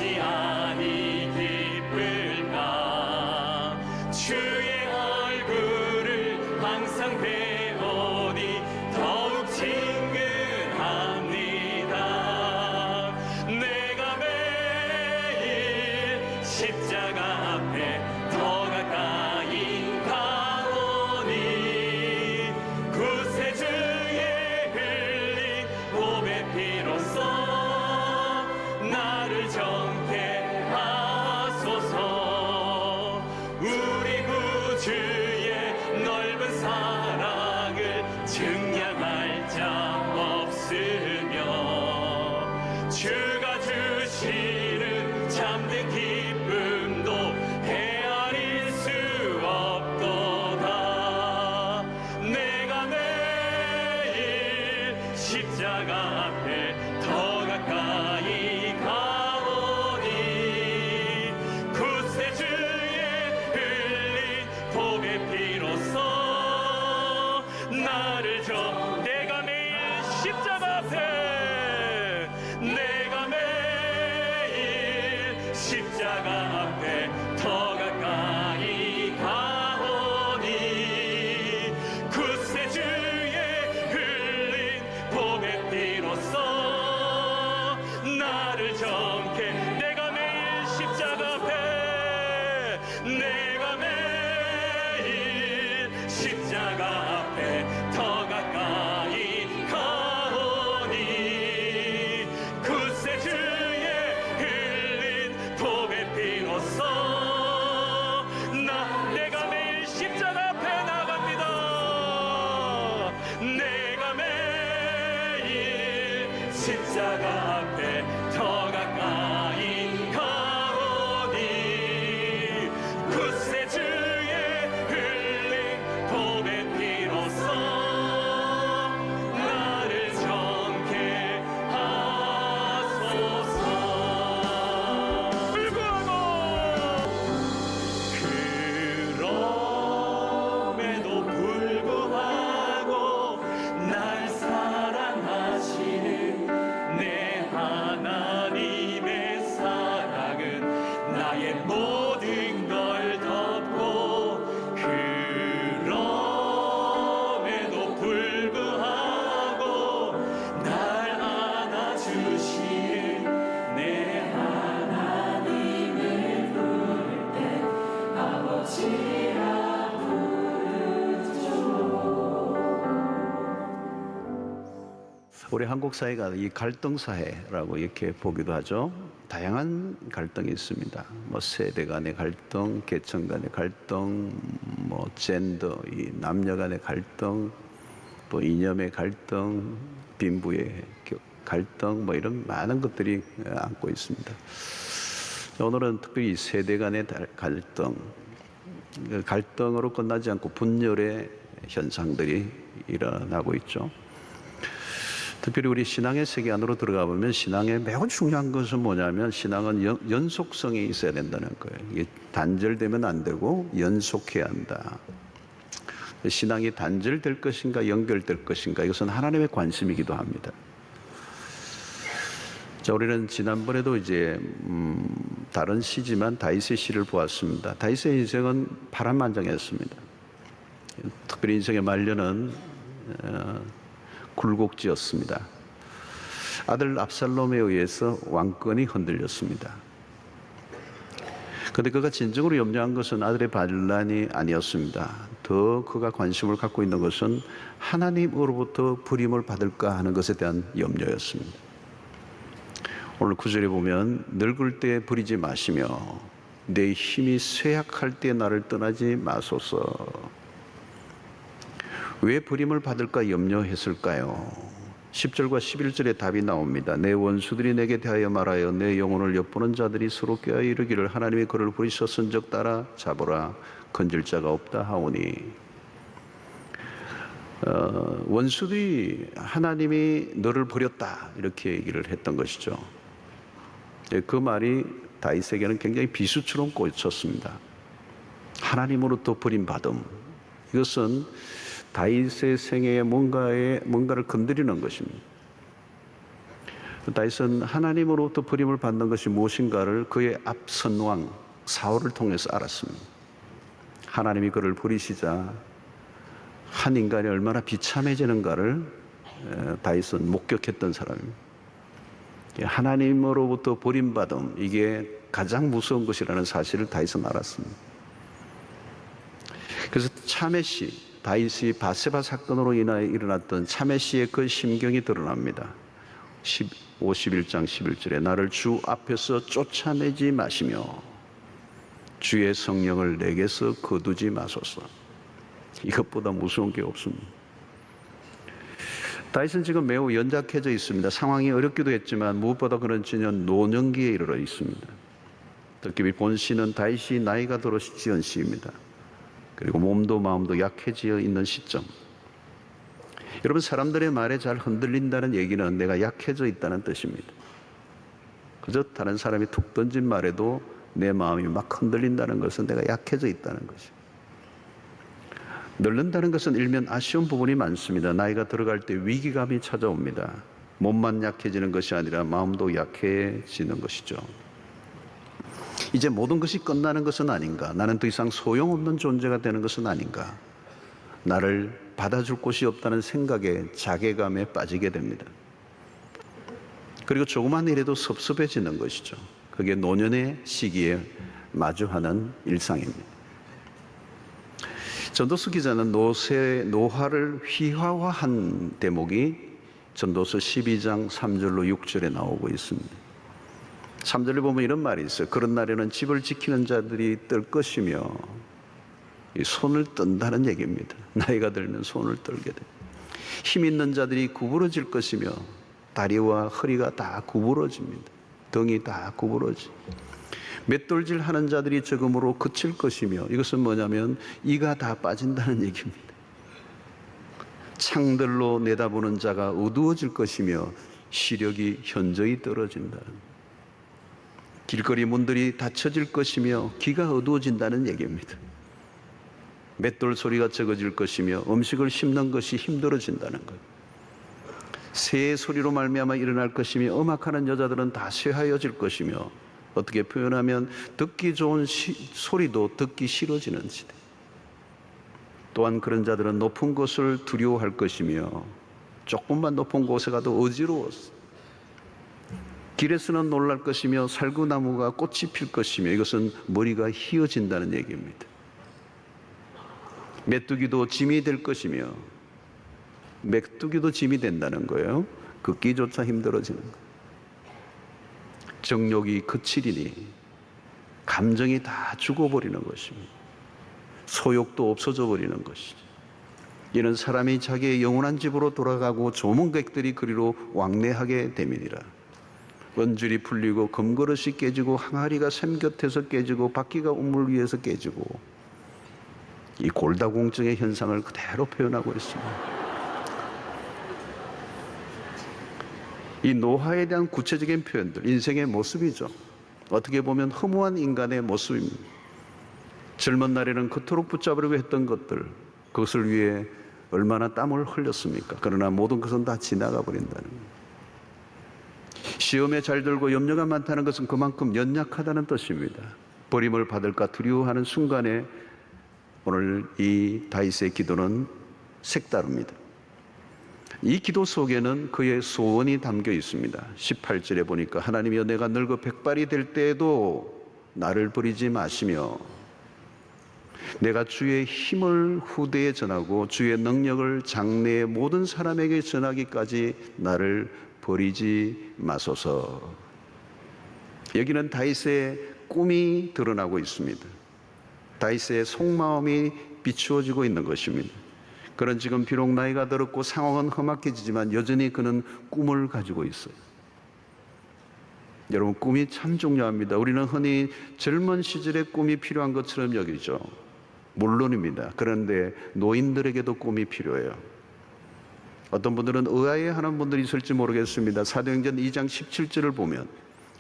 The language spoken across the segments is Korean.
어찌하니 기쁠까. 주의 얼굴을 항상 배우니 더욱 친근합니다. 내가 매일 십자가 앞에 더 가까이 가오니 구세주의 흘린 보배 피로써 나를 정케 하소서. 우리 구주의 넓은 사랑을 증량할 자 없으며 주가 주시는 참된 기쁨도 헤아릴 수 없도다. 내가 매일 십자가 앞에 더 가까이 가오니 구세주의 흘린 보배 피로써 나를 내가 매일 십자가 앞에 내가 매일 십자가 앞에 더 가까이 가오니 구세주의 흘린 보배 피로써 나를 정케. 내가 매일 십자가 앞에 내가 매일 십자가 앞에 더 가까이 가오니 구세주의 흘린 보배 피로써 내가 매일 십자가 앞에 나갑니다. 내가 매일 십자가 앞에 더 가까이 가오니 구세주의 흘린 보배 피로써 나를 정케 하소서. 그럼에도 불구하고 날 사랑하시는 내 하나님의 사랑은 나의 모든 걸 덮고 그럼에도 불구하고 날 안아주시는 내 하나님을 부를 때 아버지라 우리 한국 사회가 이 갈등 사회라고 이렇게 보기도 하죠. 다양한 갈등이 있습니다. 뭐 세대 간의 갈등, 계층 간의 갈등, 뭐 젠더, 이 남녀 간의 갈등, 또 이념의 갈등, 빈부의 갈등, 뭐 이런 많은 것들이 안고 있습니다. 오늘은 특별히 세대 간의 갈등, 갈등으로 끝나지 않고 분열의 현상들이 일어나고 있죠. 특별히 우리 신앙의 세계 안으로 들어가 보면 신앙의 매우 중요한 것은 뭐냐면 신앙은 연속성이 있어야 된다는 거예요. 이게 단절되면 안 되고 연속해야 한다. 신앙이 단절될 것인가 연결될 것인가 이것은 하나님의 관심이기도 합니다. 자, 우리는 지난번에도 이제 다른 시지만 다윗의 시를 보았습니다. 다윗의 인생은 파란만장했습니다. 특별히 인생의 말년은 굴곡지였습니다. 아들 압살롬에 의해서 왕권이 흔들렸습니다. 그런데 그가 진정으로 염려한 것은 아들의 반란이 아니었습니다. 더 그가 관심을 갖고 있는 것은 하나님으로부터 부림을 받을까 하는 것에 대한 염려였습니다. 오늘 9절에 보면 늙을 때 부리지 마시며 내 힘이 쇠약할 때 나를 떠나지 마소서. 왜 부림을 받을까 염려했을까요? 10절과 11절에 답이 나옵니다. 내 원수들이 내게 대하여 말하여 내 영혼을 엿보는 자들이 서로 꾀하여 이르기를 하나님이 그를 부리셨은즉 따라 잡으라 건질 자가 없다 하오니. 원수들이 하나님이 너를 버렸다 이렇게 얘기를 했던 것이죠. 그 말이 다윗에게는 굉장히 비수처럼 꽂혔습니다. 하나님으로부터 버림받음, 이것은 다윗의 생애에 뭔가를 건드리는 것입니다. 다윗은 하나님으로부터 버림을 받는 것이 무엇인가를 그의 앞선 왕 사울을 통해서 알았습니다. 하나님이 그를 버리시자 한 인간이 얼마나 비참해지는가를 다윗은 목격했던 사람입니다. 하나님으로부터 버림받음, 이게 가장 무서운 것이라는 사실을 다윗은 알았습니다. 그래서 차메시, 다윗이 바세바 사건으로 인하여 일어났던 차메시의 그 심경이 드러납니다. 51장 11절에 나를 주 앞에서 쫓아내지 마시며 주의 성령을 내게서 거두지 마소서. 이것보다 무서운 게 없습니다. 다윗은 지금 매우 연약해져 있습니다. 상황이 어렵기도 했지만 무엇보다 그런 지는 노년기에 이르러 있습니다. 특히 본시는 다윗이 나이가 들어 지은 시입니다. 그리고 몸도 마음도 약해지어 있는 시점. 여러분, 사람들의 말에 잘 흔들린다는 얘기는 내가 약해져 있다는 뜻입니다. 그저 다른 사람이 툭 던진 말에도 내 마음이 막 흔들린다는 것은 내가 약해져 있다는 것입니다. 늙는다는 것은 일면 아쉬운 부분이 많습니다. 나이가 들어갈 때 위기감이 찾아옵니다. 몸만 약해지는 것이 아니라 마음도 약해지는 것이죠. 이제 모든 것이 끝나는 것은 아닌가? 나는 더 이상 소용없는 존재가 되는 것은 아닌가? 나를 받아줄 곳이 없다는 생각에 자괴감에 빠지게 됩니다. 그리고 조그만 일에도 섭섭해지는 것이죠. 그게 노년의 시기에 마주하는 일상입니다. 전도서 기자는 노화를 휘하화한 대목이 전도서 12장 3절로 6절에 나오고 있습니다. 3절에 보면 이런 말이 있어요. 그런 날에는 집을 지키는 자들이 뜰 것이며, 손을 뜬다는 얘기입니다. 나이가 들면 손을 떨게 돼. 힘 있는 자들이 구부러질 것이며, 다리와 허리가 다 구부러집니다. 등이 다 구부러지. 맷돌질 하는 자들이 적음으로 그칠 것이며, 이것은 뭐냐면 이가 다 빠진다는 얘기입니다. 창들로 내다보는 자가 어두워질 것이며 시력이 현저히 떨어진다. 길거리 문들이 닫혀질 것이며 귀가 어두워진다는 얘기입니다. 맷돌 소리가 적어질 것이며 음식을 씹는 것이 힘들어진다는 것. 새의 소리로 말미암아 일어날 것이며 음악하는 여자들은 다 쇠하여질 것이며, 어떻게 표현하면 듣기 좋은 소리도 듣기 싫어지는 시대. 또한 그런 자들은 높은 곳을 두려워할 것이며 조금만 높은 곳에 가도 어지러웠어. 길에서는 놀랄 것이며 살구나무가 꽃이 필 것이며, 이것은 머리가 휘어진다는 얘기입니다. 메뚜기도 짐이 될 것이며, 메뚜기도 짐이 된다는 거예요. 걷기조차 힘들어지는 거예요. 정욕이 그치리니 감정이 다 죽어버리는 것입니다. 소욕도 없어져 버리는 것이죠. 이는 사람이 자기의 영원한 집으로 돌아가고 조문객들이 그리로 왕래하게 됨이니라. 원줄이 풀리고 금그릇이 깨지고 항아리가 샘 곁에서 깨지고 바퀴가 우물 위에서 깨지고, 이 골다공증의 현상을 그대로 표현하고 있습니다. 이 노화에 대한 구체적인 표현들, 인생의 모습이죠. 어떻게 보면 허무한 인간의 모습입니다. 젊은 날에는 그토록 붙잡으려고 했던 것들, 그것을 위해 얼마나 땀을 흘렸습니까? 그러나 모든 것은 다 지나가 버린다는 거예요. 시험에 잘 들고 염려가 많다는 것은 그만큼 연약하다는 뜻입니다. 버림을 받을까 두려워하는 순간에 오늘 이 다윗의 기도는 색다릅니다. 이 기도 속에는 그의 소원이 담겨 있습니다. 18절에 보니까 하나님이여, 내가 늙어 백발이 될 때에도 나를 버리지 마시며 내가 주의 힘을 후대에 전하고 주의 능력을 장래의 모든 사람에게 전하기까지 나를 버리지 마소서. 여기는 다윗의 꿈이 드러나고 있습니다. 다윗의 속마음이 비추어지고 있는 것입니다. 그는 지금 비록 나이가 들었고 상황은 험악해지지만 여전히 그는 꿈을 가지고 있어요. 여러분, 꿈이 참 중요합니다. 우리는 흔히 젊은 시절에 꿈이 필요한 것처럼 여기죠. 물론입니다. 그런데 노인들에게도 꿈이 필요해요. 어떤 분들은 의아해하는 분들이 있을지 모르겠습니다. 사도행전 2장 17절을 보면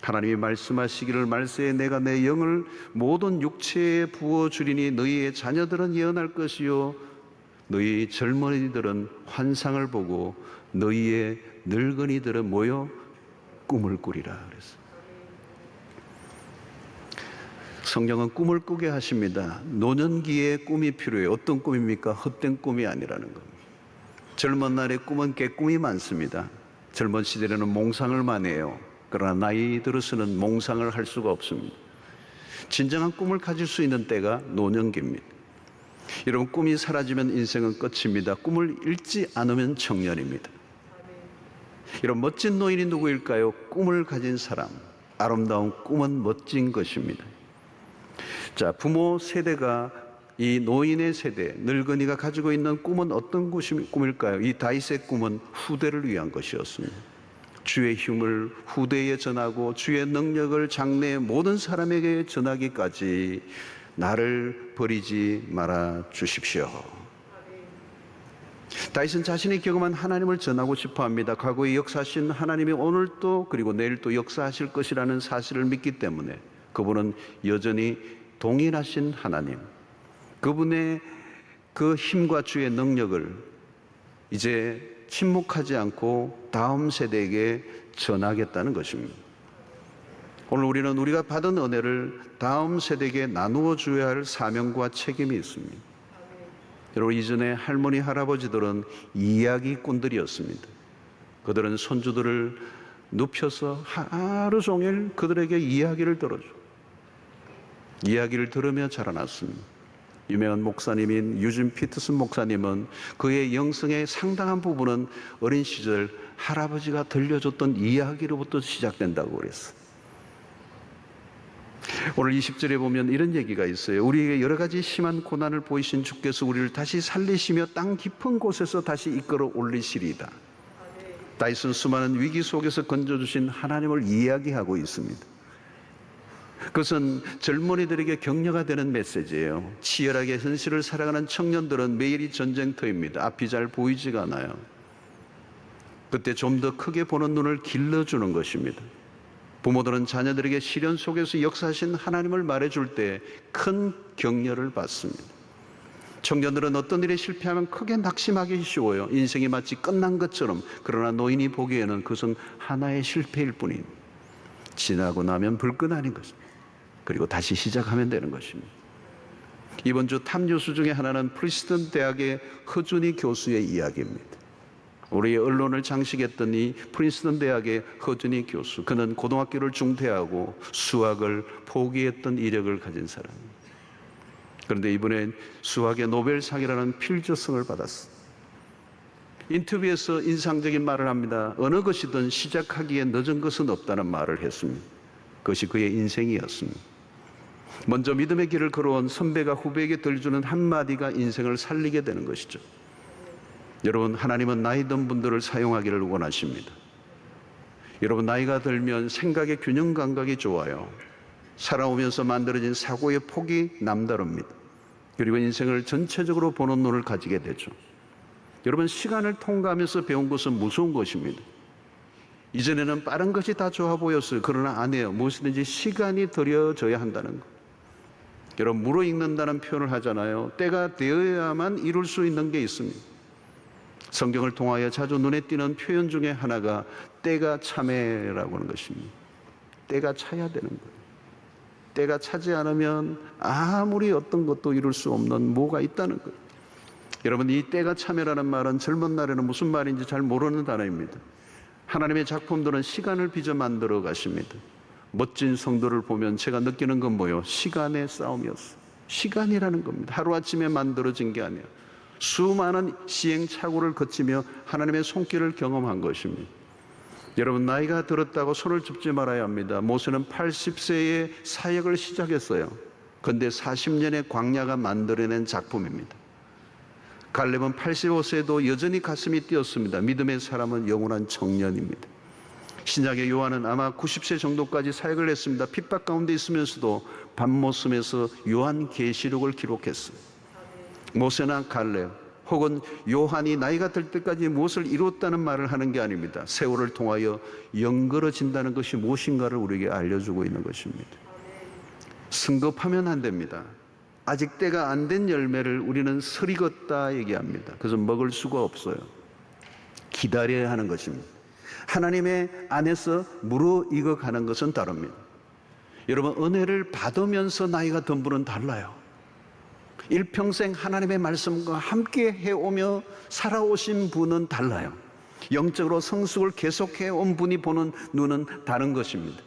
하나님이 말씀하시기를 말세에 내가 내 영을 모든 육체에 부어주리니 너희의 자녀들은 예언할 것이요 너희 젊은이들은 환상을 보고 너희의 늙은이들은 뭐요? 꿈을 꾸리라 그랬어요. 성경은 꿈을 꾸게 하십니다. 노년기에 꿈이 필요해요. 어떤 꿈입니까? 헛된 꿈이 아니라는 겁니다. 젊은 날의 꿈은 깨꿈이 많습니다. 젊은 시절에는 몽상을 많이 해요. 그러나 나이 들어서는 몽상을 할 수가 없습니다. 진정한 꿈을 가질 수 있는 때가 노년기입니다. 여러분, 꿈이 사라지면 인생은 끝입니다. 꿈을 잃지 않으면 청년입니다. 여러분, 멋진 노인이 누구일까요? 꿈을 가진 사람. 아름다운 꿈은 멋진 것입니다. 자, 부모 세대가 이 노인의 세대, 늙은이가 가지고 있는 꿈은 어떤 꿈일까요? 이 다윗의 꿈은 후대를 위한 것이었습니다. 주의 힘을 후대에 전하고 주의 능력을 장래의 모든 사람에게 전하기까지 나를 버리지 말아 주십시오. 다윗은 자신이 경험한 하나님을 전하고 싶어 합니다. 과거에 역사하신 하나님이 오늘도 그리고 내일도 역사하실 것이라는 사실을 믿기 때문에 그분은 여전히 동일하신 하나님, 그분의 그 힘과 주의 능력을 이제 침묵하지 않고 다음 세대에게 전하겠다는 것입니다. 오늘 우리는 우리가 받은 은혜를 다음 세대에게 나누어 줘야 할 사명과 책임이 있습니다. 여러분, 이전에 할머니, 할아버지들은 이야기꾼들이었습니다. 그들은 손주들을 눕혀서 하루 종일 그들에게 이야기를 들어주고 이야기를 들으며 자라났습니다. 유명한 목사님인 유진 피터슨 목사님은 그의 영성의 상당한 부분은 어린 시절 할아버지가 들려줬던 이야기로부터 시작된다고 그랬어요. 오늘 20절에 보면 이런 얘기가 있어요. 우리에게 여러 가지 심한 고난을 보이신 주께서 우리를 다시 살리시며 땅 깊은 곳에서 다시 이끌어 올리시리이다. 다윗은 수많은 위기 속에서 건져주신 하나님을 이야기하고 있습니다. 그것은 젊은이들에게 격려가 되는 메시지예요. 치열하게 현실을 살아가는 청년들은 매일이 전쟁터입니다. 앞이 잘 보이지가 않아요. 그때 좀 더 크게 보는 눈을 길러주는 것입니다. 부모들은 자녀들에게 시련 속에서 역사하신 하나님을 말해줄 때 큰 격려를 받습니다. 청년들은 어떤 일에 실패하면 크게 낙심하기 쉬워요. 인생이 마치 끝난 것처럼. 그러나 노인이 보기에는 그것은 하나의 실패일 뿐인, 지나고 나면 불끝 아닌 것입니다. 그리고 다시 시작하면 되는 것입니다. 이번 주 탑뉴스 중에 하나는 프린스턴 대학의 허준희 교수의 이야기입니다. 우리의 언론을 장식했던 이 프린스턴 대학의 허준희 교수, 그는 고등학교를 중퇴하고 수학을 포기했던 이력을 가진 사람입니다. 그런데 이번엔 수학의 노벨상이라는 필저성을 받았습니다. 인터뷰에서 인상적인 말을 합니다. 어느 것이든 시작하기에 늦은 것은 없다는 말을 했습니다. 그것이 그의 인생이었습니다. 먼저 믿음의 길을 걸어온 선배가 후배에게 들려주는 한마디가 인생을 살리게 되는 것이죠. 여러분, 하나님은 나이 든 분들을 사용하기를 원하십니다. 여러분, 나이가 들면 생각의 균형 감각이 좋아요. 살아오면서 만들어진 사고의 폭이 남다릅니다. 그리고 인생을 전체적으로 보는 눈을 가지게 되죠. 여러분, 시간을 통과하면서 배운 것은 무서운 것입니다. 이전에는 빠른 것이 다 좋아 보였어요. 그러나 아니에요. 무엇이든지 시간이 들여져야 한다는 것. 여러분, 무르익는다는 표현을 하잖아요. 때가 되어야만 이룰 수 있는 게 있습니다. 성경을 통하여 자주 눈에 띄는 표현 중에 하나가 때가 참회라고 하는 것입니다. 때가 차야 되는 거예요. 때가 차지 않으면 아무리 어떤 것도 이룰 수 없는 뭐가 있다는 거예요. 여러분, 이 때가 참회라는 말은 젊은 날에는 무슨 말인지 잘 모르는 단어입니다. 하나님의 작품들은 시간을 빚어 만들어 가십니다. 멋진 성도를 보면 제가 느끼는 건 뭐예요? 시간의 싸움이었어요. 시간이라는 겁니다. 하루아침에 만들어진 게 아니에요. 수많은 시행착오를 거치며 하나님의 손길을 경험한 것입니다. 여러분, 나이가 들었다고 손을 줍지 말아야 합니다. 모세는 80세에 사역을 시작했어요. 그런데 40년의 광야가 만들어낸 작품입니다. 갈렙은 85세도 여전히 가슴이 뛰었습니다. 믿음의 사람은 영원한 청년입니다. 신약의 요한은 아마 90세 정도까지 사역을 했습니다. 핍박 가운데 있으면서도 밤모섬에서 요한계시록을 기록했어요. 모세나 갈렙 혹은 요한이 나이가 들 때까지 무엇을 이뤘다는 말을 하는 게 아닙니다. 세월을 통하여 연걸어진다는 것이 무엇인가를 우리에게 알려주고 있는 것입니다. 승급하면 안 됩니다. 아직 때가 안 된 열매를 우리는 설익었다 얘기합니다. 그래서 먹을 수가 없어요. 기다려야 하는 것입니다. 하나님의 안에서 무르익어 가는 것은 다릅니다. 여러분, 은혜를 받으면서 나이가 든 분은 달라요. 일평생 하나님의 말씀과 함께 해오며 살아오신 분은 달라요. 영적으로 성숙을 계속해 온 분이 보는 눈은 다른 것입니다.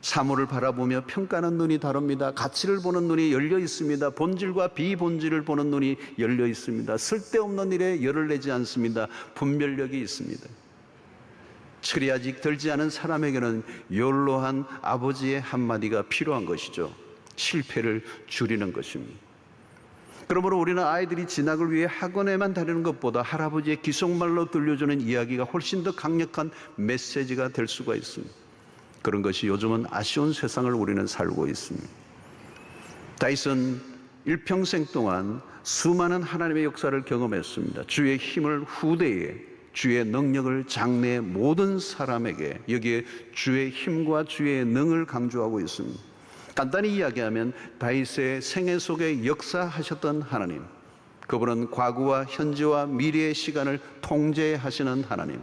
사물을 바라보며 평가하는 눈이 다릅니다. 가치를 보는 눈이 열려 있습니다. 본질과 비본질을 보는 눈이 열려 있습니다. 쓸데없는 일에 열을 내지 않습니다. 분별력이 있습니다. 철이 아직 들지 않은 사람에게는 연로한 아버지의 한마디가 필요한 것이죠. 실패를 줄이는 것입니다. 그러므로 우리는 아이들이 진학을 위해 학원에만 다니는 것보다 할아버지의 기속말로 들려주는 이야기가 훨씬 더 강력한 메시지가 될 수가 있습니다. 그런 것이 요즘은 아쉬운 세상을 우리는 살고 있습니다. 다윗은 일평생 동안 수많은 하나님의 역사를 경험했습니다. 주의 힘을 후대에, 주의 능력을 장래의 모든 사람에게, 여기에 주의 힘과 주의 능을 강조하고 있습니다. 간단히 이야기하면 다윗의 생애 속에 역사하셨던 하나님, 그분은 과거와 현재와 미래의 시간을 통제하시는 하나님,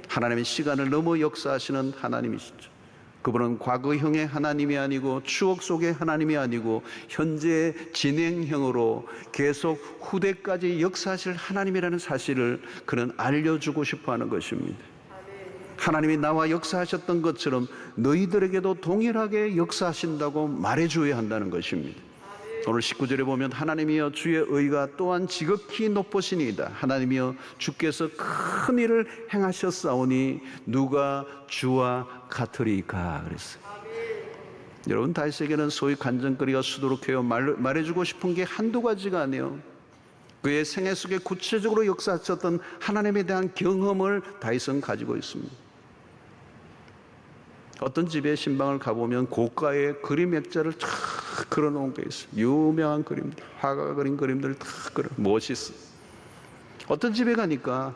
하나님의 시간을 넘어 역사하시는 하나님이시죠. 그분은 과거형의 하나님이 아니고 추억 속의 하나님이 아니고 현재의 진행형으로 계속 후대까지 역사하실 하나님이라는 사실을 그는 알려주고 싶어하는 것입니다. 하나님이 나와 역사하셨던 것처럼 너희들에게도 동일하게 역사하신다고 말해줘야 한다는 것입니다. 오늘 19절에 보면 하나님이여 주의 의가 또한 지극히 높으시니이다. 하나님이여 주께서 큰 일을 행하셨사오니 누가 주와 같으리까 그랬어요. 여러분, 다윗에게는 소위 간증거리가 수두룩해요. 말해주고 싶은 게 한두 가지가 아니에요. 그의 생애 속에 구체적으로 역사하셨던 하나님에 대한 경험을 다윗은 가지고 있습니다. 어떤 집에 신방을 가보면 고가의 그림 액자를 쫙 그려놓은 게 있어요. 유명한 그림들, 화가가 그린 그림들을 다 그려, 멋있어. 어떤 집에 가니까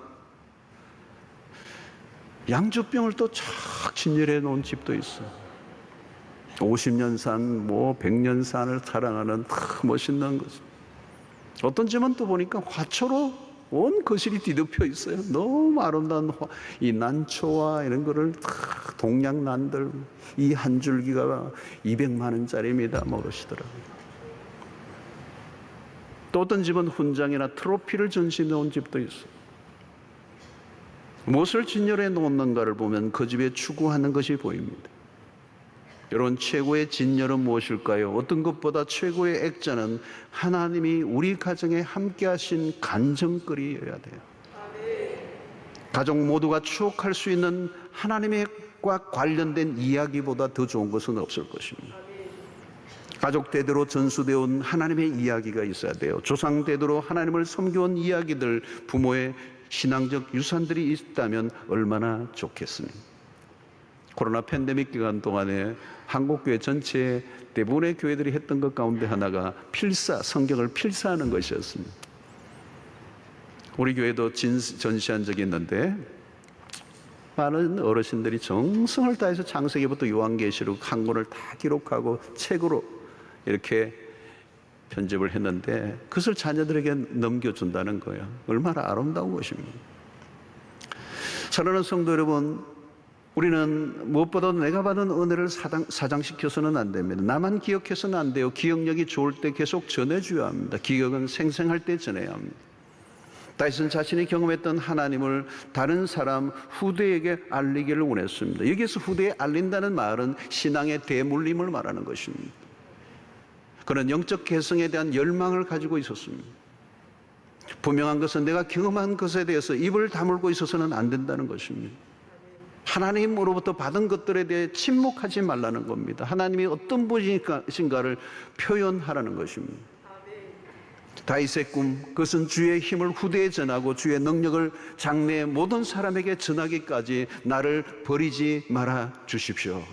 양주병을 또 쫙 진열해 놓은 집도 있어. 50년 산, 100년 산을 자랑하는 멋있는 거죠. 어떤 집은 또 보니까 화초로 온 거실이 뒤덮여 있어요. 너무 아름다운 이 난초와 이런 거를 동양난들, 이 한 줄기가 200만 원짜리입니다. 그러시더라고요. 또 어떤 집은 훈장이나 트로피를 전시해 놓은 집도 있어요. 무엇을 진열해 놓는가를 보면 그 집에 추구하는 것이 보입니다. 여러분, 최고의 진열은 무엇일까요? 어떤 것보다 최고의 액자는 하나님이 우리 가정에 함께 하신 간증거리여야 돼요. 가족 모두가 추억할 수 있는 하나님과 관련된 이야기보다 더 좋은 것은 없을 것입니다. 가족 대대로 전수되어 온 하나님의 이야기가 있어야 돼요. 조상 대대로 하나님을 섬겨온 이야기들, 부모의 신앙적 유산들이 있다면 얼마나 좋겠습니까? 코로나 팬데믹 기간 동안에 한국교회 전체 대부분의 교회들이 했던 것 가운데 하나가 성경을 필사하는 것이었습니다. 우리 교회도 전시한 적이 있는데 많은 어르신들이 정성을 다해서 창세기부터 요한계시록 한 권을 다 기록하고 책으로 이렇게 편집을 했는데 그것을 자녀들에게 넘겨준다는 거예요. 얼마나 아름다운 것입니다. 사랑하는 성도 여러분, 우리는 무엇보다도 내가 받은 은혜를 사장시켜서는 안 됩니다. 나만 기억해서는 안 돼요. 기억력이 좋을 때 계속 전해줘야 합니다. 기억은 생생할 때 전해야 합니다. 다윗은 자신이 경험했던 하나님을 다른 사람, 후대에게 알리기를 원했습니다. 여기에서 후대에 알린다는 말은 신앙의 대물림을 말하는 것입니다. 그는 영적 개성에 대한 열망을 가지고 있었습니다. 분명한 것은 내가 경험한 것에 대해서 입을 다물고 있어서는 안 된다는 것입니다. 하나님으로부터 받은 것들에 대해 침묵하지 말라는 겁니다. 하나님이 어떤 분이신가를 표현하라는 것입니다. 다윗의 꿈, 그것은 주의 힘을 후대에 전하고 주의 능력을 장래의 모든 사람에게 전하기까지 나를 버리지 말아 주십시오.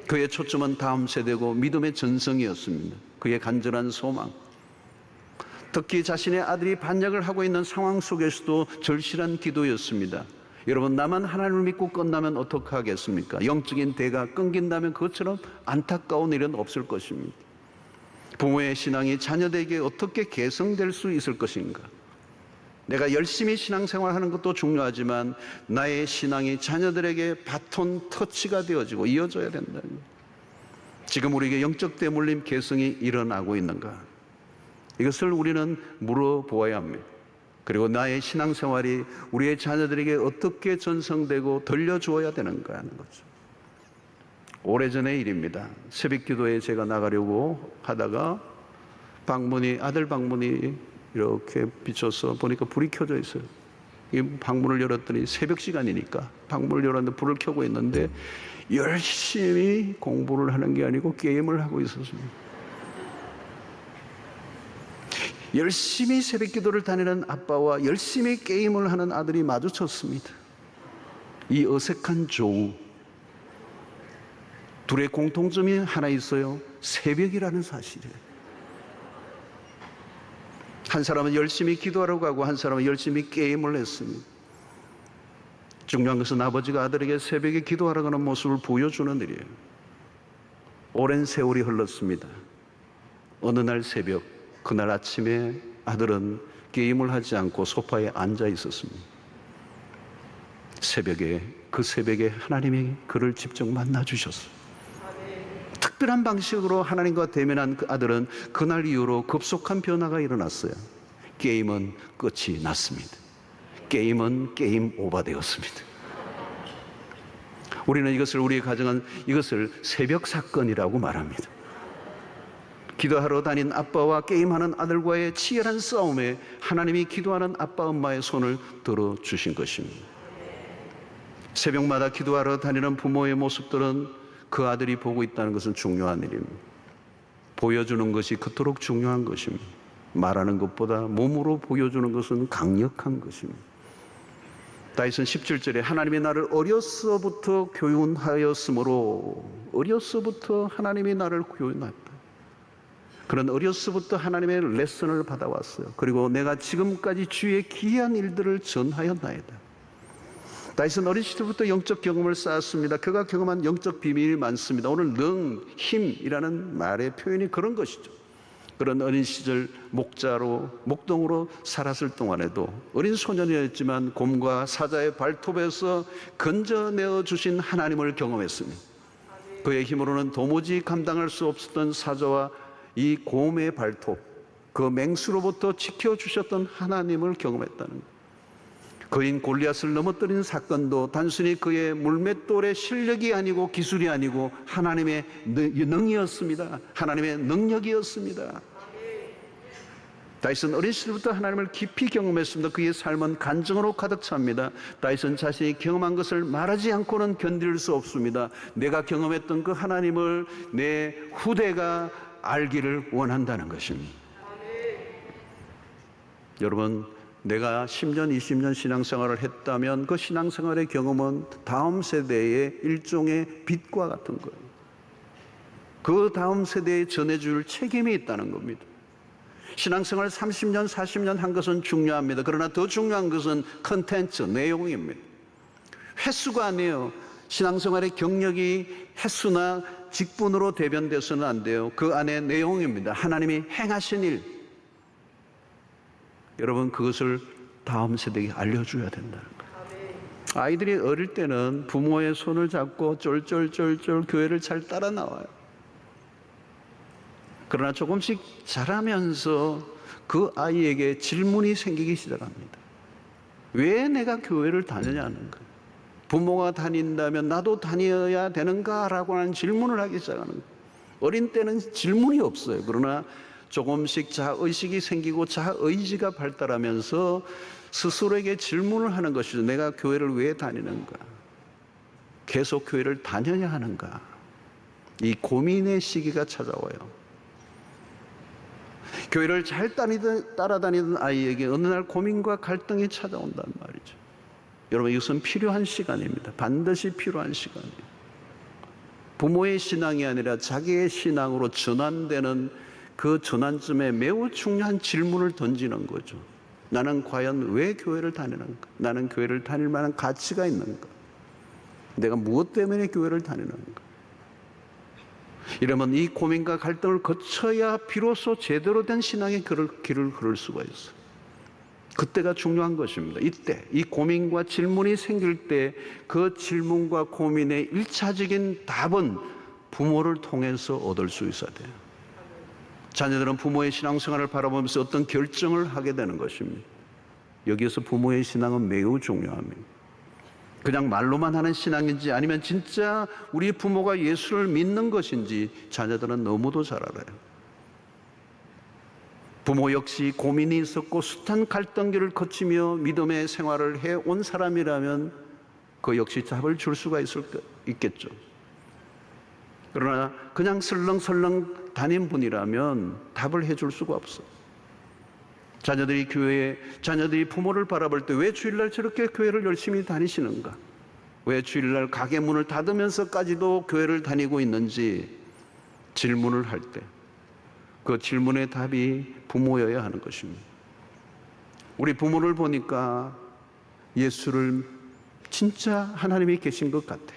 그의 초점은 다음 세대고 믿음의 전성이었습니다. 그의 간절한 소망, 특히 자신의 아들이 반역을 하고 있는 상황 속에서도 절실한 기도였습니다. 여러분, 나만 하나님을 믿고 끝나면 어떻게 하겠습니까? 영적인 대가 끊긴다면 그것처럼 안타까운 일은 없을 것입니다. 부모의 신앙이 자녀들에게 어떻게 개성될 수 있을 것인가? 내가 열심히 신앙생활하는 것도 중요하지만 나의 신앙이 자녀들에게 바톤 터치가 되어지고 이어져야 된다. 지금 우리에게 영적 대물림 계승이 일어나고 있는가? 이것을 우리는 물어보아야 합니다. 그리고 나의 신앙생활이 우리의 자녀들에게 어떻게 전성되고 들려주어야 되는가 하는 거죠. 오래전의 일입니다. 새벽기도에 제가 나가려고 하다가 아들 방문이 이렇게 비춰서 보니까 불이 켜져 있어요. 이 방문을 열었더니 새벽 시간이니까 방문을 열었는데 불을 켜고 있는데 열심히 공부를 하는 게 아니고 게임을 하고 있었습니다. 열심히 새벽 기도를 다니는 아빠와 열심히 게임을 하는 아들이 마주쳤습니다. 이 어색한 조우. 둘의 공통점이 하나 있어요. 새벽이라는 사실이에요. 한 사람은 열심히 기도하러 가고 한 사람은 열심히 게임을 했습니다. 중요한 것은 아버지가 아들에게 새벽에 기도하러 가는 모습을 보여주는 일이에요. 오랜 세월이 흘렀습니다. 어느 날 새벽, 그날 아침에 아들은 게임을 하지 않고 소파에 앉아 있었습니다. 그 새벽에 하나님이 그를 직접 만나 주셨어요. 특별한 방식으로 하나님과 대면한 그 아들은 그날 이후로 급속한 변화가 일어났어요. 게임은 끝이 났습니다. 게임은 게임 오버되었습니다. 우리는 우리의 가정은 이것을 새벽 사건이라고 말합니다. 기도하러 다닌 아빠와 게임하는 아들과의 치열한 싸움에 하나님이 기도하는 아빠 엄마의 손을 들어주신 것입니다. 새벽마다 기도하러 다니는 부모의 모습들은 그 아들이 보고 있다는 것은 중요한 일입니다. 보여주는 것이 그토록 중요한 것입니다. 말하는 것보다 몸으로 보여주는 것은 강력한 것입니다. 다윗은 17절에 하나님이 나를 어려서부터 교훈하였으므로, 어려서부터 하나님이 나를 교훈했다. 그런 어려서부터 하나님의 레슨을 받아왔어요. 그리고 내가 지금까지 주의 기이한 일들을 전하였나이다. 다윗은 어린 시절부터 영적 경험을 쌓았습니다. 그가 경험한 영적 비밀이 많습니다. 오늘 힘이라는 말의 표현이 그런 것이죠. 그런 어린 시절 목동으로 살았을 동안에도 어린 소년이었지만 곰과 사자의 발톱에서 건져내어 주신 하나님을 경험했습니다. 그의 힘으로는 도무지 감당할 수 없었던 사자와 이 곰의 발톱, 그 맹수로부터 지켜주셨던 하나님을 경험했다는 것. 그인 골리앗을 넘어뜨린 사건도 단순히 그의 물맷돌의 실력이 아니고 기술이 아니고 하나님의 능이었습니다. 하나님의 능력이었습니다. 다윗은 어린 시절부터 하나님을 깊이 경험했습니다. 그의 삶은 간증으로 가득 찹니다. 다윗은 자신이 경험한 것을 말하지 않고는 견딜 수 없습니다. 내가 경험했던 그 하나님을 내 후대가 알기를 원한다는 것입니다. 여러분, 내가 10년, 20년 신앙생활을 했다면 그 신앙생활의 경험은 다음 세대의 일종의 빛과 같은 거예요. 그 다음 세대에 전해줄 책임이 있다는 겁니다. 신앙생활 30년, 40년 한 것은 중요합니다. 그러나 더 중요한 것은 컨텐츠, 내용입니다. 횟수가 아니에요. 신앙생활의 경력이 횟수나 직분으로 대변돼서는 안 돼요. 그 안에 내용입니다. 하나님이 행하신 일. 여러분, 그것을 다음 세대에 알려줘야 된다는 거예요. 아이들이 어릴 때는 부모의 손을 잡고 쫄쫄쫄쫄 교회를 잘 따라 나와요. 그러나 조금씩 자라면서 그 아이에게 질문이 생기기 시작합니다. 왜 내가 교회를 다니냐는 거예요. 부모가 다닌다면 나도 다녀야 되는가라고 하는 질문을 하기 시작하는 거예요. 어린 때는 질문이 없어요. 그러나 조금씩 자의식이 생기고 자의지가 발달하면서 스스로에게 질문을 하는 것이죠. 내가 교회를 왜 다니는가? 계속 교회를 다녀야 하는가? 이 고민의 시기가 찾아와요. 교회를 잘 따라다니던 아이에게 어느 날 고민과 갈등이 찾아온단 말이죠. 여러분, 이것은 필요한 시간입니다. 반드시 필요한 시간이에요. 부모의 신앙이 아니라 자기의 신앙으로 전환되는 그 전환점에 매우 중요한 질문을 던지는 거죠. 나는 과연 왜 교회를 다니는가? 나는 교회를 다닐 만한 가치가 있는가? 내가 무엇 때문에 교회를 다니는가? 이러면 이 고민과 갈등을 거쳐야 비로소 제대로 된 신앙의 길을 걸을 수가 있어요. 그때가 중요한 것입니다. 이때 이 고민과 질문이 생길 때 그 질문과 고민의 일차적인 답은 부모를 통해서 얻을 수 있어야 돼요. 자녀들은 부모의 신앙생활을 바라보면서 어떤 결정을 하게 되는 것입니다. 여기에서 부모의 신앙은 매우 중요합니다. 그냥 말로만 하는 신앙인지 아니면 진짜 우리 부모가 예수를 믿는 것인지 자녀들은 너무도 잘 알아요. 부모 역시 고민이 있었고 숱한 갈등기를 거치며 믿음의 생활을 해온 사람이라면 그 역시 답을 줄 수가 있겠죠. 그러나 그냥 설렁설렁 다닌 분이라면 답을 해줄 수가 없어요. 자녀들이 부모를 바라볼 때 왜 주일날 저렇게 교회를 열심히 다니시는가? 왜 주일날 가게 문을 닫으면서까지도 교회를 다니고 있는지 질문을 할 때 그 질문의 답이 부모여야 하는 것입니다. 우리 부모를 보니까 예수를 진짜 하나님이 계신 것 같아.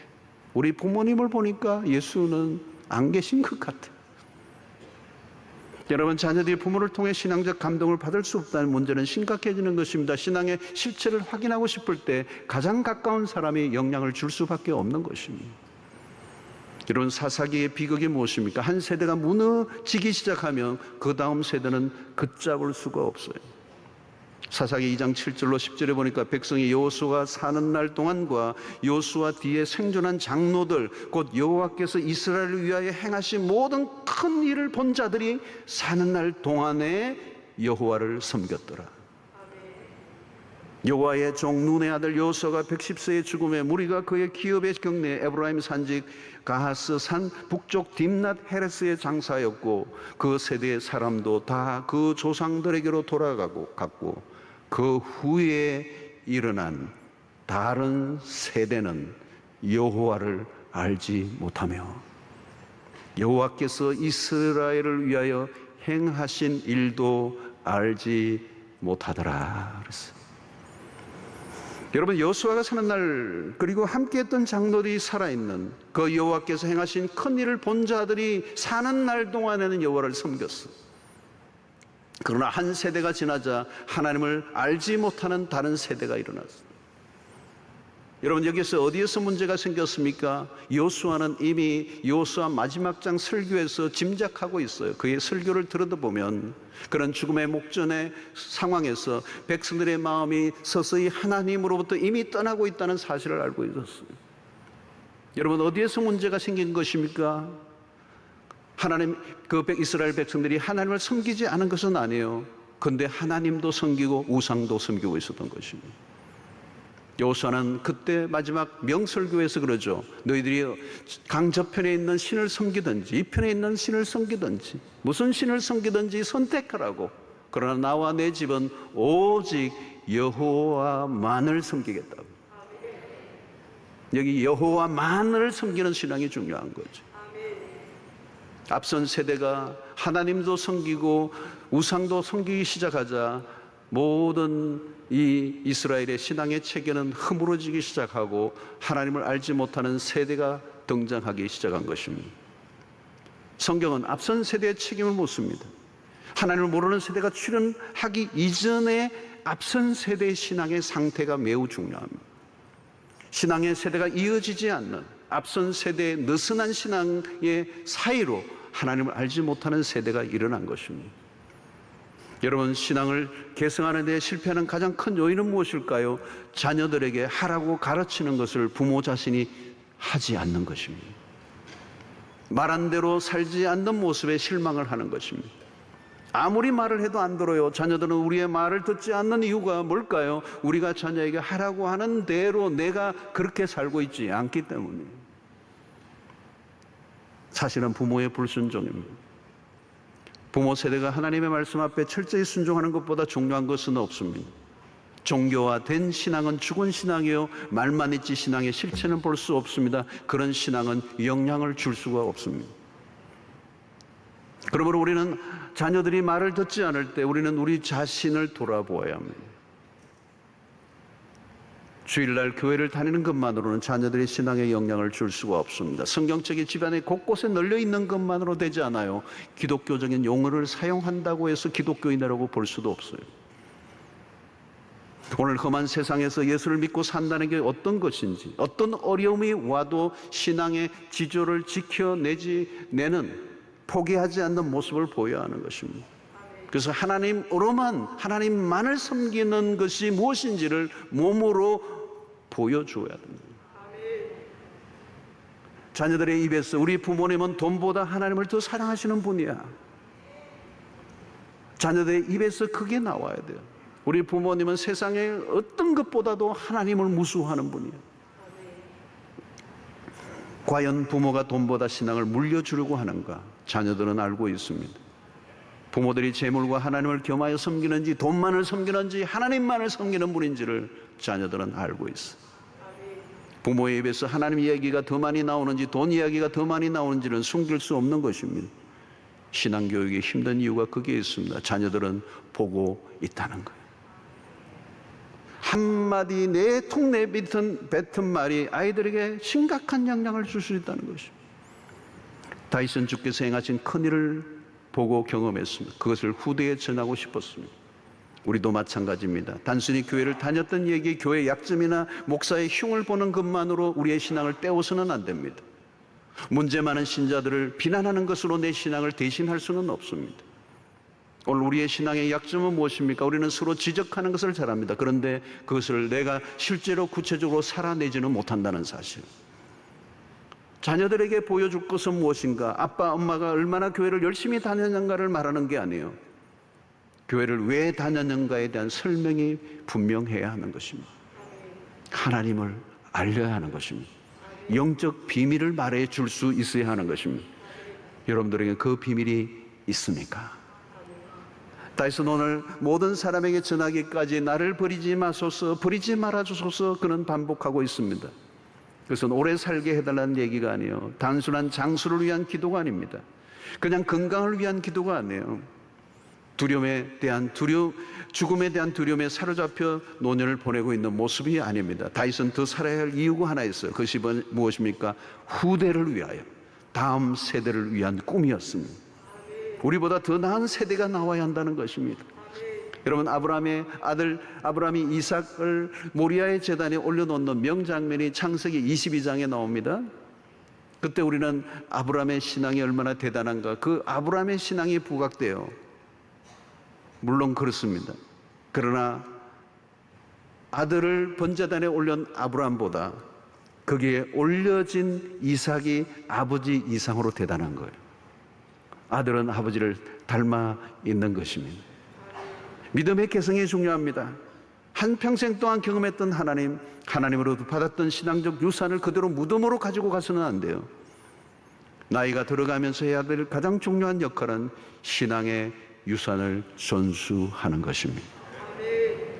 우리 부모님을 보니까 예수는 안 계신 것 같아. 여러분, 자녀들이 부모를 통해 신앙적 감동을 받을 수 없다는 문제는 심각해지는 것입니다. 신앙의 실체를 확인하고 싶을 때 가장 가까운 사람이 영향을 줄 수밖에 없는 것입니다. 여러분, 사사기의 비극이 무엇입니까? 한 세대가 무너지기 시작하면 그 다음 세대는 걷잡을 수가 없어요. 사사기 2장 7절로 10절에 보니까 백성이 여호수아가 사는 날 동안과 여호수아 뒤에 생존한 장로들 곧 여호와께서 이스라엘을 위하여 행하신 모든 큰 일을 본 자들이 사는 날 동안에 여호와를 섬겼더라. 여호와의 종 눈의 아들 여호수아가 110세의 죽음에 무리가 그의 기업의 경내에 에브라임 산지 가하스 산 북쪽 딥낫 헤레스의 장사였고 그 세대의 사람도 다 그 조상들에게로 갔고 그 후에 일어난 다른 세대는 여호와를 알지 못하며 여호와께서 이스라엘을 위하여 행하신 일도 알지 못하더라 그랬어요. 여러분, 여호수아가 사는 날 그리고 함께했던 장로들이 살아있는 그 여호와께서 행하신 큰 일을 본 자들이 사는 날 동안에는 여호와를 섬겼어. 그러나 한 세대가 지나자 하나님을 알지 못하는 다른 세대가 일어났어. 여러분, 여기서 어디에서 문제가 생겼습니까? 여호수아는 이미 여호수아 마지막 장 설교에서 짐작하고 있어요. 그의 설교를 들어보면 그런 죽음의 목전의 상황에서 백성들의 마음이 서서히 하나님으로부터 이미 떠나고 있다는 사실을 알고 있었어요. 여러분, 어디에서 문제가 생긴 것입니까? 이스라엘 백성들이 하나님을 섬기지 않은 것은 아니에요. 그런데 하나님도 섬기고 우상도 섬기고 있었던 것입니다. 여호수아는 그때 마지막 명설교에서 그러죠. 너희들이 강 저편에 있는 신을 섬기든지 이 편에 있는 신을 섬기든지 무슨 신을 섬기든지 선택하라고. 그러나 나와 내 집은 오직 여호와만을 섬기겠다고. 여기 여호와만을 섬기는 신앙이 중요한 거죠. 앞선 세대가 하나님도 섬기고 우상도 섬기기 시작하자 모든 이 이스라엘의 신앙의 체계는 허물어지기 시작하고 하나님을 알지 못하는 세대가 등장하기 시작한 것입니다. 성경은 앞선 세대의 책임을 묻습니다. 하나님을 모르는 세대가 출현하기 이전에 앞선 세대의 신앙의 상태가 매우 중요합니다. 신앙의 세대가 이어지지 않는 앞선 세대의 느슨한 신앙의 사이로 하나님을 알지 못하는 세대가 일어난 것입니다. 여러분, 신앙을 계승하는 데 실패하는 가장 큰 요인은 무엇일까요? 자녀들에게 하라고 가르치는 것을 부모 자신이 하지 않는 것입니다. 말한 대로 살지 않는 모습에 실망을 하는 것입니다. 아무리 말을 해도 안 들어요. 자녀들은 우리의 말을 듣지 않는 이유가 뭘까요? 우리가 자녀에게 하라고 하는 대로 내가 그렇게 살고 있지 않기 때문이에요. 사실은 부모의 불순종입니다. 부모 세대가 하나님의 말씀 앞에 철저히 순종하는 것보다 중요한 것은 없습니다. 종교화된 신앙은 죽은 신앙이요, 말만 있지 신앙의 실체는 볼 수 없습니다. 그런 신앙은 영향을 줄 수가 없습니다. 그러므로 우리는 자녀들이 말을 듣지 않을 때 우리는 우리 자신을 돌아보아야 합니다. 주일날 교회를 다니는 것만으로는 자녀들의 신앙에 영향을 줄 수가 없습니다. 성경책이 집안에 곳곳에 널려 있는 것만으로 되지 않아요. 기독교적인 용어를 사용한다고 해서 기독교인이라고 볼 수도 없어요. 오늘 험한 세상에서 예수를 믿고 산다는 게 어떤 것인지, 어떤 어려움이 와도 신앙의 지조를 지켜내는 포기하지 않는 모습을 보여야 하는 것입니다. 그래서 하나님만을 섬기는 것이 무엇인지를 몸으로 보여줘야 됩니다. 자녀들의 입에서 우리 부모님은 돈보다 하나님을 더 사랑하시는 분이야. 자녀들의 입에서 그게 나와야 돼요. 우리 부모님은 세상의 어떤 것보다도 하나님을 무수하는 분이에요. 과연 부모가 돈보다 신앙을 물려주려고 하는가? 자녀들은 알고 있습니다. 부모들이 재물과 하나님을 겸하여 섬기는지, 돈만을 섬기는지, 하나님만을 섬기는 분인지를 자녀들은 알고 있어요. 부모의 입에서 하나님 이야기가 더 많이 나오는지, 돈 이야기가 더 많이 나오는지는 숨길 수 없는 것입니다. 신앙교육이 힘든 이유가 거기에 있습니다. 자녀들은 보고 있다는 거예요. 한마디 내통 내뱉은 말이 아이들에게 심각한 영향을 줄 수 있다는 것입니다. 다윗은 주께서 행하신 큰일을 보고 경험했습니다. 그것을 후대에 전하고 싶었습니다. 우리도 마찬가지입니다. 단순히 교회를 다녔던 얘기, 교회의 약점이나 목사의 흉을 보는 것만으로 우리의 신앙을 떼어서는 안 됩니다. 문제 많은 신자들을 비난하는 것으로 내 신앙을 대신할 수는 없습니다. 오늘 우리의 신앙의 약점은 무엇입니까? 우리는 서로 지적하는 것을 잘합니다. 그런데 그것을 내가 실제로 구체적으로 살아내지는 못한다는 사실. 자녀들에게 보여줄 것은 무엇인가? 아빠, 엄마가 얼마나 교회를 열심히 다녔는가를 말하는 게 아니에요. 교회를 왜 다녔는가에 대한 설명이 분명해야 하는 것입니다. 하나님을 알려야 하는 것입니다. 영적 비밀을 말해 줄 수 있어야 하는 것입니다. 여러분들에게 그 비밀이 있습니까? 다윗은 오늘 모든 사람에게 전하기까지 나를 버리지 마소서, 버리지 말아주소서 그는 반복하고 있습니다. 그것은 오래 살게 해달라는 얘기가 아니에요. 단순한 장수를 위한 기도가 아닙니다. 그냥 건강을 위한 기도가 아니에요. 죽음에 대한 두려움에 사로잡혀 노년을 보내고 있는 모습이 아닙니다. 다윗은 더 살아야 할 이유가 하나 있어요. 그것이 무엇입니까? 후대를 위하여, 다음 세대를 위한 꿈이었습니다. 우리보다 더 나은 세대가 나와야 한다는 것입니다. 여러분, 아브라함의 아들 아브라함이 이삭을 모리아의 제단에 올려놓는 명장면이 창세기 22장에 나옵니다. 그때 우리는 아브라함의 신앙이 얼마나 대단한가, 그 아브라함의 신앙이 부각돼요. 물론 그렇습니다. 그러나 아들을 번제단에 올린 아브라함보다 거기에 올려진 이삭이 아버지 이상으로 대단한 거예요. 아들은 아버지를 닮아 있는 것입니다. 믿음의 개성이 중요합니다. 한평생 동안 경험했던 하나님으로부터 받았던 신앙적 유산을 그대로 무덤으로 가지고 가서는 안 돼요. 나이가 들어가면서 해야 될 가장 중요한 역할은 신앙의 유산을 전수하는 것입니다.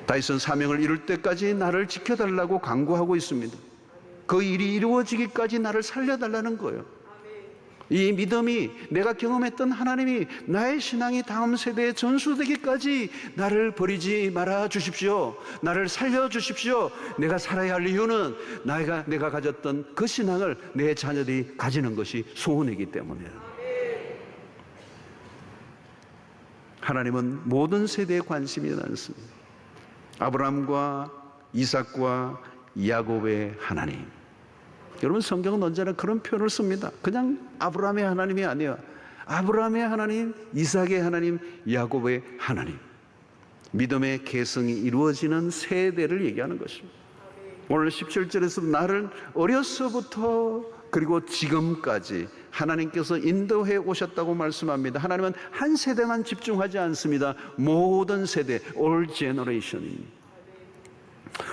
다윗은 사명을 이룰 때까지 나를 지켜달라고 간구하고 있습니다. 그 일이 이루어지기까지 나를 살려달라는 거예요. 이 믿음이, 내가 경험했던 하나님이 나의 신앙이 다음 세대에 전수되기까지 나를 버리지 말아 주십시오. 나를 살려 주십시오. 내가 살아야 할 이유는 내가 가졌던 그 신앙을 내 자녀들이 가지는 것이 소원이기 때문이에요. 하나님은 모든 세대에 관심이 많습니다. 아브라함과 이삭과 야곱의 하나님. 여러분, 성경은 언제나 그런 표현을 씁니다. 그냥 아브라함의 하나님이 아니에요. 아브라함의 하나님, 이삭의 하나님, 야곱의 하나님. 믿음의 계승이 이루어지는 세대를 얘기하는 것입니다. 오늘 17절에서 나를 어려서부터 그리고 지금까지 하나님께서 인도해 오셨다고 말씀합니다. 하나님은 한 세대만 집중하지 않습니다. 모든 세대, all generation입니다.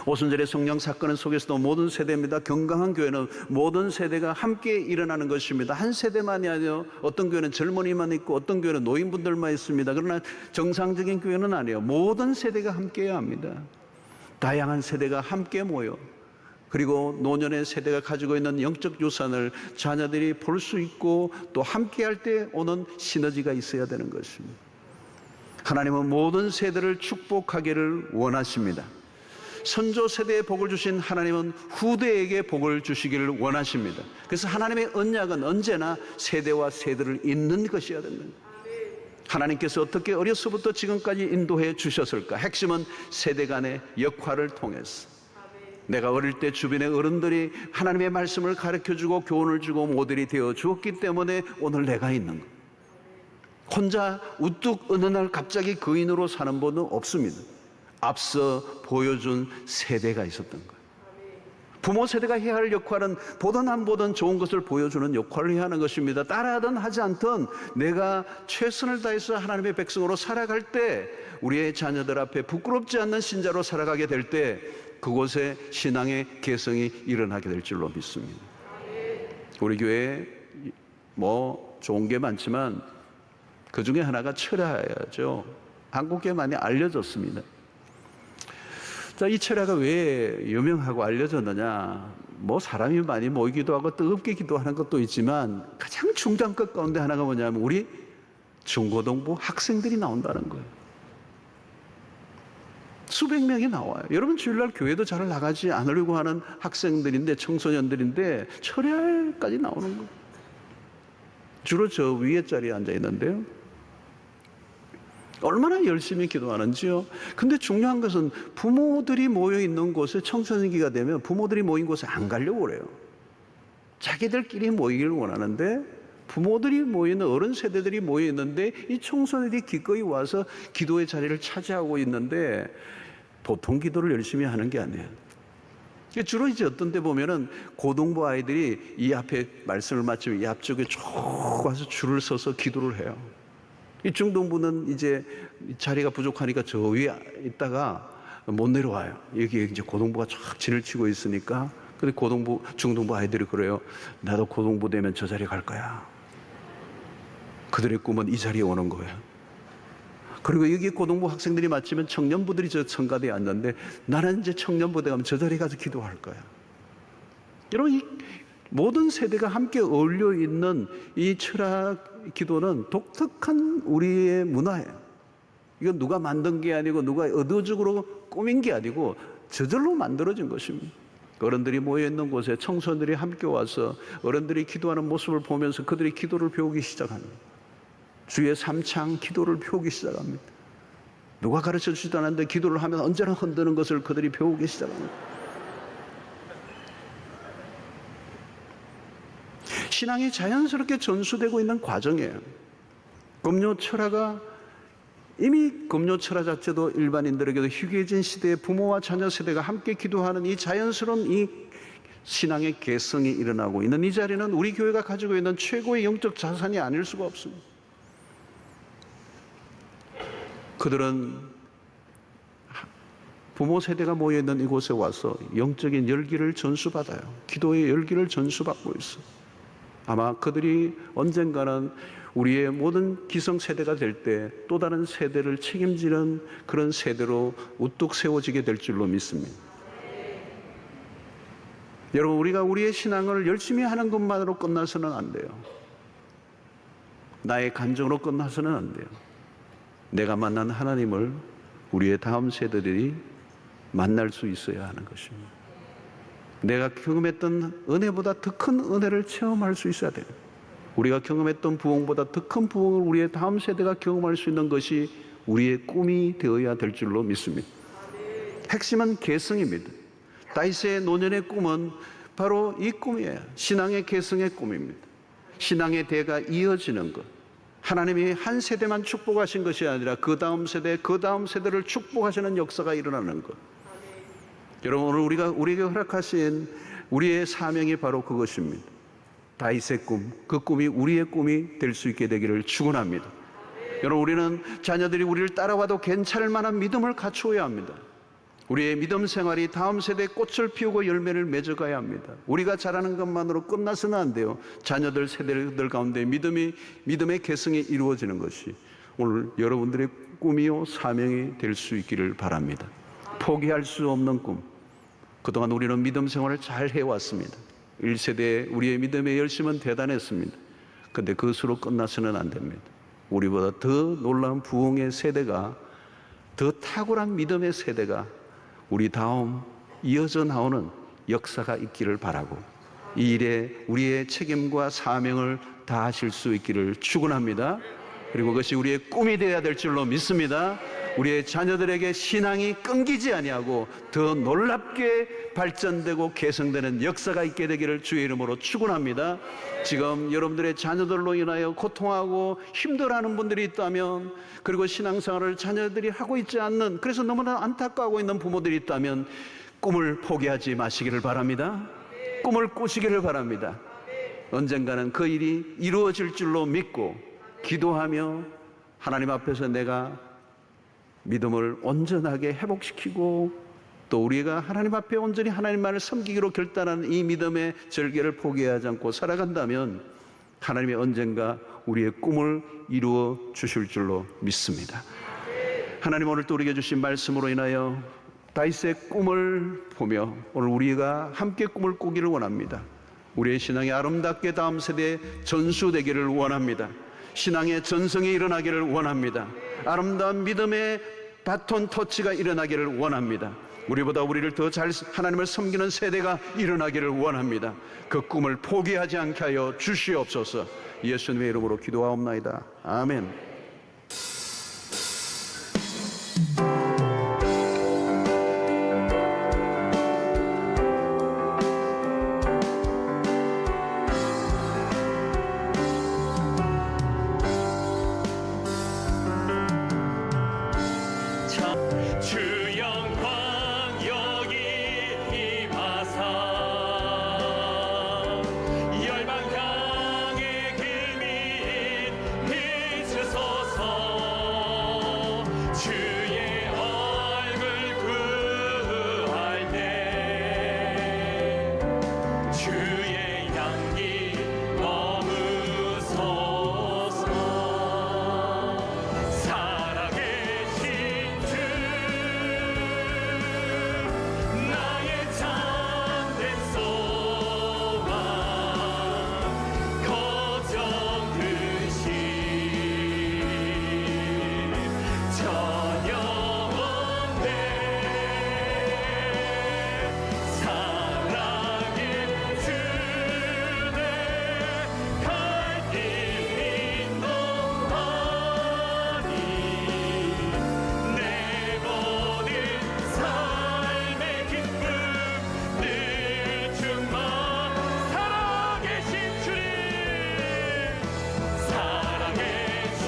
오순절의 성령 사건 속에서도 모든 세대입니다. 건강한 교회는 모든 세대가 함께 일어나는 것입니다. 한 세대만이 아니에요. 어떤 교회는 젊은이만 있고 어떤 교회는 노인분들만 있습니다. 그러나 정상적인 교회는 아니에요. 모든 세대가 함께해야 합니다. 다양한 세대가 함께 모여, 그리고 노년의 세대가 가지고 있는 영적 유산을 자녀들이 볼 수 있고 또 함께할 때 오는 시너지가 있어야 되는 것입니다. 하나님은 모든 세대를 축복하기를 원하십니다. 선조 세대에 복을 주신 하나님은 후대에게 복을 주시기를 원하십니다. 그래서 하나님의 언약은 언제나 세대와 세대를 잇는 것이어야 됩니다. 하나님께서 어떻게 어려서부터 지금까지 인도해 주셨을까? 핵심은 세대 간의 역할을 통해서. 내가 어릴 때 주변의 어른들이 하나님의 말씀을 가르쳐주고 교훈을 주고 모델이 되어 주었기 때문에 오늘 내가 있는 거. 혼자 우뚝 어느 날 갑자기 거인으로 사는 분은 없습니다. 앞서 보여준 세대가 있었던 거예요. 부모 세대가 해야 할 역할은 보든 안 보든 좋은 것을 보여주는 역할을 해야 하는 것입니다. 따라하든 하지 않든 내가 최선을 다해서 하나님의 백성으로 살아갈 때, 우리의 자녀들 앞에 부끄럽지 않는 신자로 살아가게 될 때 그곳에 신앙의 개성이 일어나게 될 줄로 믿습니다. 우리 교회에 뭐 좋은 게 많지만 그 중에 하나가 철야죠. 한국에 많이 알려졌습니다. 자, 이 철야가 왜 유명하고 알려졌느냐? 뭐 사람이 많이 모이기도 하고 뜨겁게 기도하는 것도 있지만 가장 중요한 것 가운데 하나가 뭐냐면 우리 중고등부 학생들이 나온다는 거예요. 수백 명이 나와요. 여러분 주일날 교회도 잘 나가지 않으려고 하는 학생들인데, 청소년들인데 철야까지 나오는 거예요. 주로 저 위에 자리에 앉아 있는데요. 얼마나 열심히 기도하는지요. 근데 중요한 것은 부모들이 모여 있는 곳에, 청소년기가 되면 부모들이 모인 곳에 안 가려고 그래요. 자기들끼리 모이기를 원하는데, 부모들이 모이는, 어른 세대들이 모여 있는데 이 청소년들이 기꺼이 와서 기도의 자리를 차지하고 있는데 보통 기도를 열심히 하는 게 아니에요. 주로 이제 어떤 데 보면은 고등부 아이들이 이 앞에 말씀을 마치면 이 앞쪽에 쭉 와서 줄을 서서 기도를 해요. 이 중등부는 이제 자리가 부족하니까 저 위에 있다가 못 내려와요. 여기 이제 고등부가 쫙 진을 치고 있으니까. 근데 고등부, 중등부 아이들이 그래요. 나도 고등부 되면 저 자리에 갈 거야. 그들의 꿈은 이 자리에 오는 거예요. 그리고 여기 고등부 학생들이 마치면 청년부들이 저 성가대에 앉는데 나는 이제 청년부대 가면 저 자리에 가서 기도할 거야. 여러분, 이 모든 세대가 함께 어울려 있는 이 철학 기도는 독특한 우리의 문화예요. 이건 누가 만든 게 아니고 누가 의도적으로 꾸민 게 아니고 저절로 만들어진 것입니다. 어른들이 모여있는 곳에 청소년들이 함께 와서 어른들이 기도하는 모습을 보면서 그들이 기도를 배우기 시작합니다. 주의 삼창 기도를 배우기 시작합니다. 누가 가르쳐 주지도 않았는데 기도를 하면 언제나 흔드는 것을 그들이 배우기 시작합니다. 신앙이 자연스럽게 전수되고 있는 과정이에요. 금요 철야가, 이미 금요 철야 자체도 일반인들에게도 희귀해진 시대에 부모와 자녀 세대가 함께 기도하는 이 자연스러운 이 신앙의 개성이 일어나고 있는 이 자리는 우리 교회가 가지고 있는 최고의 영적 자산이 아닐 수가 없습니다. 그들은 부모 세대가 모여있는 이곳에 와서 영적인 열기를 전수받아요. 기도의 열기를 전수받고 있어요. 아마 그들이 언젠가는 우리의 모든 기성세대가 될 때 또 다른 세대를 책임지는 그런 세대로 우뚝 세워지게 될 줄로 믿습니다. 여러분, 우리가 우리의 신앙을 열심히 하는 것만으로 끝나서는 안 돼요. 나의 감정으로 끝나서는 안 돼요. 내가 만난 하나님을 우리의 다음 세대들이 만날 수 있어야 하는 것입니다. 내가 경험했던 은혜보다 더 큰 은혜를 체험할 수 있어야 돼요. 우리가 경험했던 부흥보다 더 큰 부흥을 우리의 다음 세대가 경험할 수 있는 것이 우리의 꿈이 되어야 될 줄로 믿습니다. 핵심은 개성입니다. 다윗의 노년의 꿈은 바로 이 꿈이에요. 신앙의 개성의 꿈입니다. 신앙의 대가 이어지는 것. 하나님이 한 세대만 축복하신 것이 아니라 그 다음 세대, 그 다음 세대를 축복하시는 역사가 일어나는 것. 여러분, 오늘 우리에게 허락하신 우리의 사명이 바로 그것입니다. 다윗의 꿈, 그 꿈이 우리의 꿈이 될 수 있게 되기를 축원합니다. 여러분, 우리는 자녀들이 우리를 따라와도 괜찮을 만한 믿음을 갖추어야 합니다. 우리의 믿음 생활이 다음 세대에 꽃을 피우고 열매를 맺어가야 합니다. 우리가 잘하는 것만으로 끝나서는 안 돼요. 자녀들 세대들 가운데 믿음의 개성이 이루어지는 것이 오늘 여러분들의 꿈이요 사명이 될 수 있기를 바랍니다. 포기할 수 없는 꿈. 그동안 우리는 믿음 생활을 잘 해왔습니다. 1세대의 우리의 믿음의 열심은 대단했습니다. 그런데 그것으로 끝나서는 안 됩니다. 우리보다 더 놀라운 부흥의 세대가, 더 탁월한 믿음의 세대가 우리 다음 이어져 나오는 역사가 있기를 바라고, 이 일에 우리의 책임과 사명을 다하실 수 있기를 축원합니다. 그리고 그것이 우리의 꿈이 되어야 될 줄로 믿습니다. 우리의 자녀들에게 신앙이 끊기지 아니하고 더 놀랍게 발전되고 개성되는 역사가 있게 되기를 주의 이름으로 축원합니다. 지금 여러분들의 자녀들로 인하여 고통하고 힘들어하는 분들이 있다면, 그리고 신앙생활을 자녀들이 하고 있지 않는, 그래서 너무나 안타까워하고 있는 부모들이 있다면 꿈을 포기하지 마시기를 바랍니다. 꿈을 꾸시기를 바랍니다. 언젠가는 그 일이 이루어질 줄로 믿고 기도하며 하나님 앞에서 내가 믿음을 온전하게 회복시키고 또 우리가 하나님 앞에 온전히 하나님만을 섬기기로 결단한 이 믿음의 절개를 포기하지 않고 살아간다면 하나님이 언젠가 우리의 꿈을 이루어 주실 줄로 믿습니다. 하나님, 오늘 또 우리에게 주신 말씀으로 인하여 다윗의 꿈을 보며 오늘 우리가 함께 꿈을 꾸기를 원합니다. 우리의 신앙이 아름답게 다음 세대에 전수되기를 원합니다. 신앙의 전성이 일어나기를 원합니다. 아름다운 믿음의 바톤 터치가 일어나기를 원합니다. 우리보다 우리를 더 잘 하나님을 섬기는 세대가 일어나기를 원합니다. 그 꿈을 포기하지 않게 하여 주시옵소서. 예수님의 이름으로 기도하옵나이다. 아멘. 주 영광 여기 임하사 열방 강의 기민 비추소서. 주의 얼굴 구할 때 주의 향기 머무소서. 살아계신 주 나의 참된 소망 거정 드신 전혀 없네. 사랑의 주내 갈 길 인도하니 내 모든 삶의 기쁨 늘 충만. 살아계신 주님, 살아계신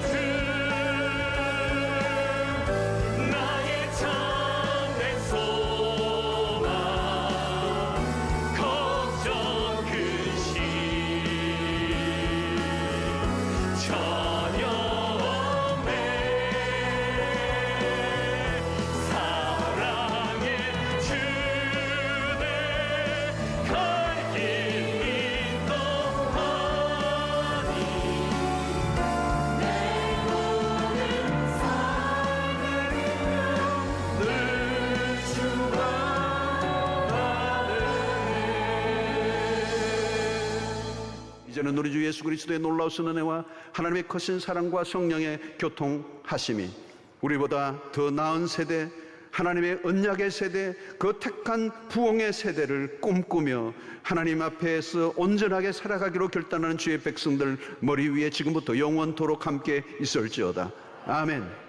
주 나의 참된 소망 걱정 근심 전혀 없네. 사랑의 주내 갈 길 인도하니 내 모든 삶의 늘 충만하네. 이제는 우리 주 예수 그리스도의 놀라우신 은혜와 하나님의 크신 사랑과 성령의 교통하심이 우리보다 더 나은 세대, 하나님의 언약의 세대, 그 택한 부흥의 세대를 꿈꾸며 하나님 앞에서 온전하게 살아가기로 결단하는 주의 백성들 머리 위에 지금부터 영원토록 함께 있을지어다. 아멘.